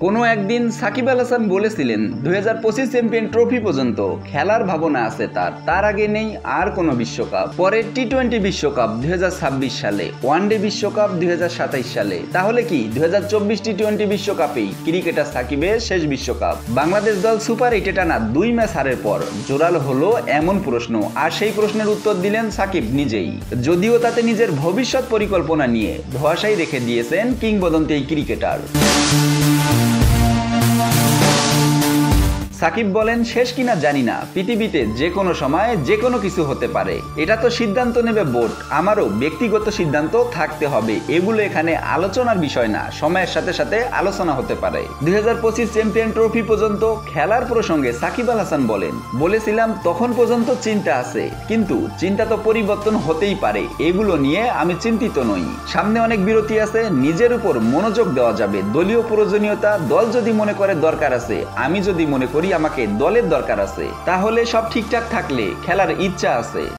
কোনো একদিন সাকিব আল হাসান বলেছিলেন 2025 চ্যাম্পিয়ন ট্রফি পর্যন্ত খেলার ভাবনা আছে তার আগে নেই আর কোনো বিশ্বকাপ। পরে টি-20 বিশ্বকাপ 2026 সালে, ওয়ানডে বিশ্বকাপ 2027 সালে। তাহলে কি 2024 টি-20 বিশ্বকাপেই ক্রিকেটার সাকিবের শেষ বিশ্বকাপ? বাংলাদেশ দল সুপার 8 টানা 2 ম্যাচ হারের পর জোরালো হলো এমন প্রশ্ন, আর সেই প্রশ্নের উত্তর দিলেন সাকিব নিজেই। যদিও তাতে নিজের ভবিষ্যৎ পরিকল্পনা নিয়ে ধোঁয়াশাই রেখে দিয়েছেন কিংবদন্তি এই ক্রিকেটার। সাকিব বলেন, শেষ কিনা জানি না, পৃথিবীতে যে কোনো সময় যে কোনো কিছু হতে পারে, এটা তো সিদ্ধান্ত নেবে বোর্ড, আমারও ব্যক্তিগত সিদ্ধান্ত থাকতে হবে, এগুলো এখানে আলোচনার বিষয় না, সময়ের সাথে সাথে আলোচনা হতে পারে। 2025 চ্যাম্পিয়ন ট্রফি পর্যন্ত খেলার প্রসঙ্গে সাকিব আল হাসান বলেন, বলেছিলাম তখন পর্যন্ত চিন্তা আছে, কিন্তু চিন্তা তো পরিবর্তন হতেই পারে, এগুলো নিয়ে আমি চিন্তিত নই। সামনে অনেক বিরতি আছে, নিজের উপর মনোযোগ দেওয়া যাবে, দলীয় প্রয়োজনীয়তা, দল যদি মনে করে দরকার আছে, আমি যদি মনে করি আমাকে দলের দরকার আছে, তাহলে সব ঠিকঠাক থাকলে খেলার ইচ্ছা আছে।